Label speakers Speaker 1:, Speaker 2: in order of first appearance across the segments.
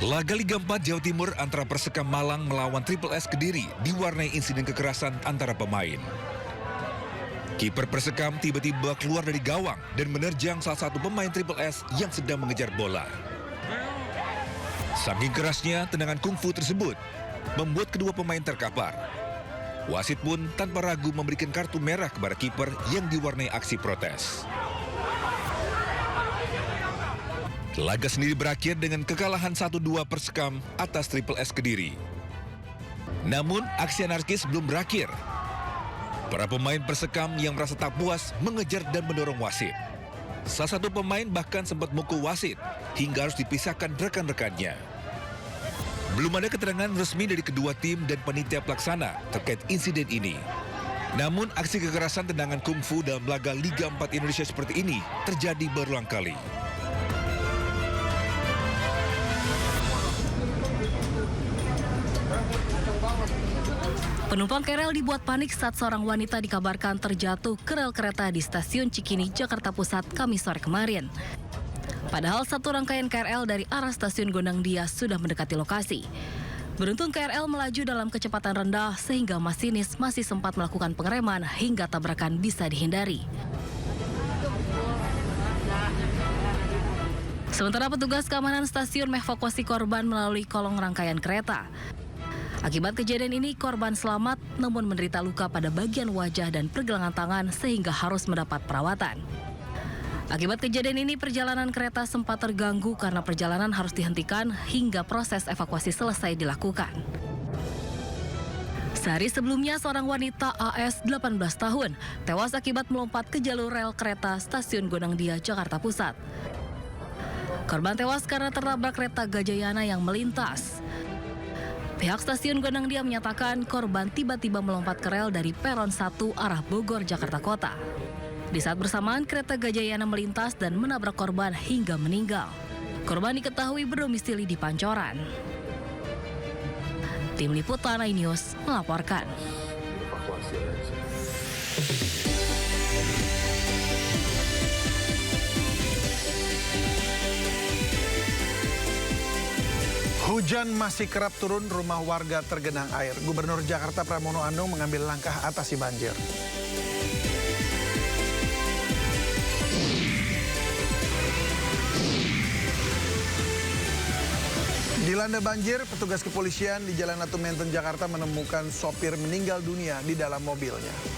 Speaker 1: Laga Liga 4 Jawa Timur antara Persekam Malang melawan Triple S Kediri diwarnai insiden kekerasan antara pemain. Kiper Persekam tiba-tiba keluar dari gawang dan menerjang salah satu pemain Triple S yang sedang mengejar bola. Saking kerasnya tendangan kungfu tersebut membuat kedua pemain terkapar. Wasit pun tanpa ragu memberikan kartu merah kepada kiper yang diwarnai aksi protes. Laga sendiri berakhir dengan kekalahan 1-2 Persekam atas Triple S Kediri. Namun, aksi anarkis belum berakhir. Para pemain Persekam yang merasa tak puas mengejar dan mendorong wasit. Salah satu pemain bahkan sempat mukul wasit hingga harus dipisahkan rekan-rekannya. Belum ada keterangan resmi dari kedua tim dan panitia pelaksana terkait insiden ini. Namun, aksi kekerasan tendangan kungfu dalam laga Liga 4 Indonesia seperti ini terjadi berulang kali.
Speaker 2: Penumpang KRL dibuat panik saat seorang wanita dikabarkan terjatuh ke rel kereta di stasiun Cikini, Jakarta Pusat, Kamis sore kemarin. Padahal satu rangkaian KRL dari arah stasiun Gondangdia sudah mendekati lokasi. Beruntung KRL melaju dalam kecepatan rendah sehingga masinis masih sempat melakukan pengereman hingga tabrakan bisa dihindari. Sementara petugas keamanan stasiun mengevakuasi korban melalui kolong rangkaian kereta. Akibat kejadian ini, korban selamat namun menderita luka pada bagian wajah dan pergelangan tangan sehingga harus mendapat perawatan. Akibat kejadian ini, perjalanan kereta sempat terganggu karena perjalanan harus dihentikan hingga proses evakuasi selesai dilakukan. Sehari sebelumnya, seorang wanita AS 18 tahun tewas akibat melompat ke jalur rel kereta stasiun Gondangdia, Jakarta Pusat. Korban tewas karena tertabrak kereta Gajayana yang melintas. Pihak stasiun Gondangdia menyatakan korban tiba-tiba melompat ke rel dari peron 1 arah Bogor, Jakarta Kota. Di saat bersamaan, kereta Gajayana melintas dan menabrak korban hingga meninggal. Korban diketahui berdomisili di Pancoran. Tim Liputan iNews melaporkan.
Speaker 3: Hujan masih kerap turun, rumah warga tergenang air. Gubernur Jakarta Pramono Anung mengambil langkah atasi banjir. Dilanda banjir, petugas kepolisian di Jalan Latu Menteng, Jakarta menemukan sopir meninggal dunia di dalam mobilnya.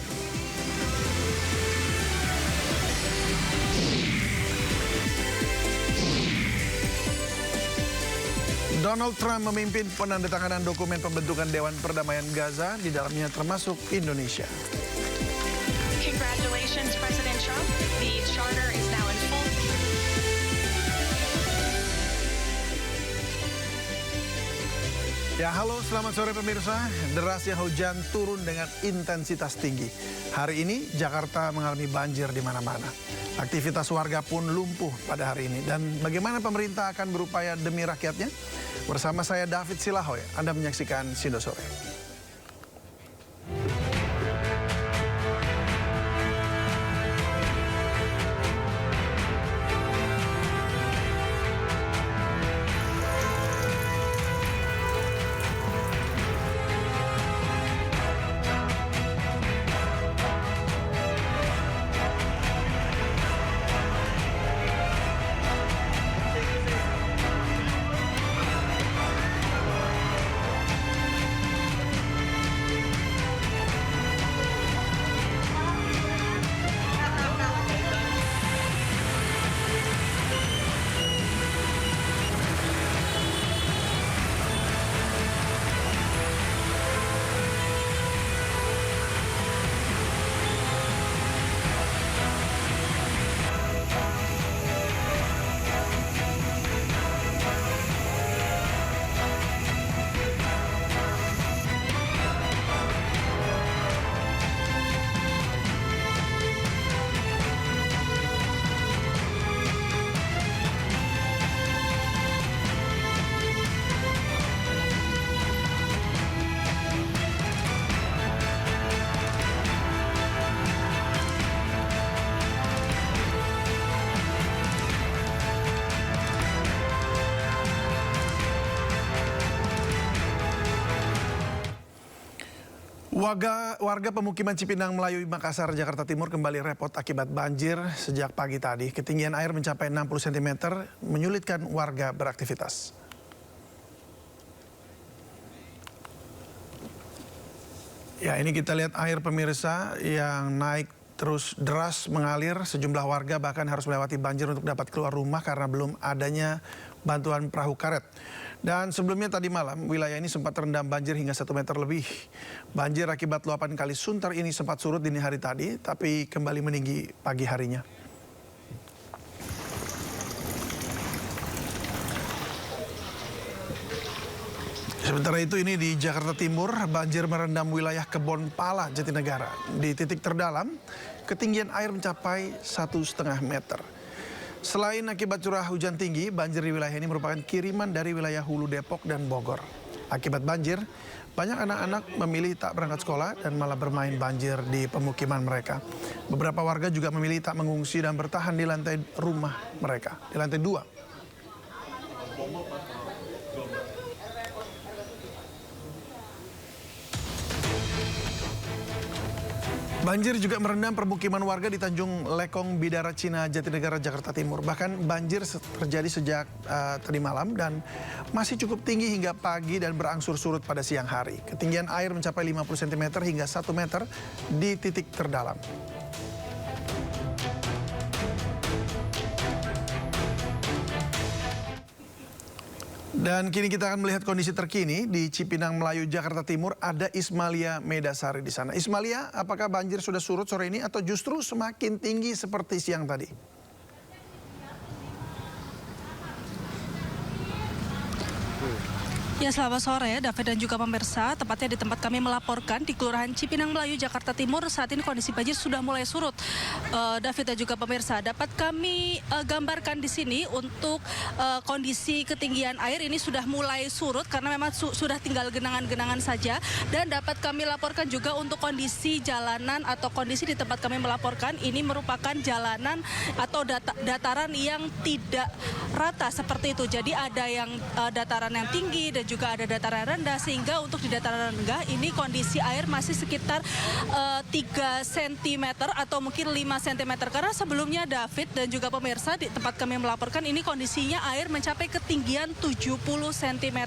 Speaker 3: Donald Trump memimpin penandatanganan dokumen pembentukan Dewan Perdamaian Gaza, di dalamnya termasuk Indonesia.
Speaker 4: Congratulations, President Trump. The charter is now in full.
Speaker 3: Ya, halo, selamat sore pemirsa. Derasnya hujan turun dengan intensitas tinggi. Hari ini Jakarta mengalami banjir di mana-mana. Aktivitas warga pun lumpuh pada hari ini. Dan bagaimana pemerintah akan berupaya demi rakyatnya? Bersama saya David Silahoy, Anda menyaksikan Sindo Sore. Warga pemukiman Cipinang Melayu, Makassar, Jakarta Timur kembali repot akibat banjir sejak pagi tadi. Ketinggian air mencapai 60 cm, menyulitkan warga beraktivitas. Ya, ini kita lihat air pemirsa yang naik terus deras mengalir. Sejumlah warga bahkan harus melewati banjir untuk dapat keluar rumah karena belum adanya bantuan perahu karet. Dan sebelumnya tadi malam wilayah ini sempat terendam banjir hingga 1 meter lebih. Banjir akibat luapan kali Sunter ini sempat surut dini hari tadi, tapi kembali meninggi pagi harinya. Sementara itu ini di Jakarta Timur, banjir merendam wilayah Kebon Pala, Jatinegara. Di titik terdalam, ketinggian air mencapai 1,5 meter. Selain akibat curah hujan tinggi, banjir di wilayah ini merupakan kiriman dari wilayah Hulu, Depok, dan Bogor. Akibat banjir, banyak anak-anak memilih tak berangkat sekolah dan malah bermain banjir di pemukiman mereka. Beberapa warga juga memilih tak mengungsi dan bertahan di lantai rumah mereka, di lantai 2. Banjir juga merendam permukiman warga di Tanjung Lekong, Bidara Cina, Jatinegara, Jakarta Timur. Bahkan banjir terjadi sejak tadi malam dan masih cukup tinggi hingga pagi dan berangsur surut pada siang hari. Ketinggian air mencapai 50 cm hingga 1 meter di titik terdalam. Dan kini kita akan melihat kondisi terkini di Cipinang Melayu, Jakarta Timur. Ada Ismalia Medasari di sana. Ismalia, apakah banjir sudah surut sore ini atau justru semakin tinggi seperti siang tadi?
Speaker 5: Ya, selamat sore David dan juga pemirsa. Tepatnya di tempat kami melaporkan di Kelurahan Cipinang Melayu, Jakarta Timur. Saat ini kondisi banjir sudah mulai surut. David dan juga pemirsa, dapat kami gambarkan di sini untuk kondisi ketinggian air ini sudah mulai surut karena memang sudah tinggal genangan-genangan saja. Dan dapat kami laporkan juga untuk kondisi jalanan atau kondisi di tempat kami melaporkan ini merupakan jalanan atau dataran yang tidak rata seperti itu. Jadi ada yang dataran yang tinggi dan juga ada dataran rendah, sehingga untuk di dataran rendah ini kondisi air masih sekitar 3 cm atau mungkin 5 cm. Karena sebelumnya David dan juga pemirsa di tempat kami melaporkan ini kondisinya air mencapai ketinggian 70 cm.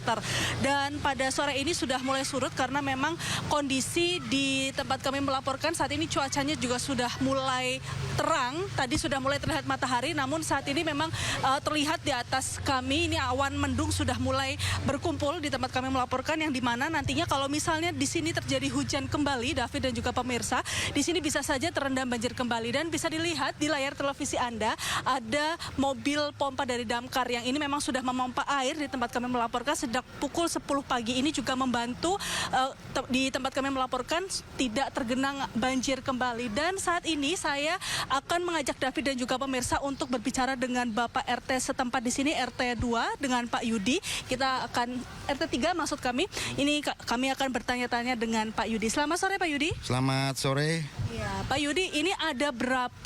Speaker 5: Dan pada sore ini sudah mulai surut karena memang kondisi di tempat kami melaporkan saat ini cuacanya juga sudah mulai terang. Tadi sudah mulai terlihat matahari, namun saat ini memang terlihat di atas kami ini awan mendung sudah mulai berkumpul di tempat kami melaporkan, yang dimana nantinya kalau misalnya di sini terjadi hujan kembali, David dan juga pemirsa, di sini bisa saja terendam banjir kembali. Dan bisa dilihat di layar televisi Anda ada mobil pompa dari damkar yang ini memang sudah memompa air di tempat kami melaporkan sejak pukul 10 pagi ini, juga membantu di tempat kami melaporkan tidak tergenang banjir kembali. Dan saat ini saya akan mengajak David dan juga pemirsa untuk berbicara dengan Bapak RT setempat di sini, RT 2 dengan Pak Yudi. Kita akan RT 3 maksud kami. Ini kami akan bertanya-tanya dengan Pak Yudi. Selamat sore Pak Yudi.
Speaker 6: Selamat sore.
Speaker 5: Ya, Pak Yudi, ini ada berapa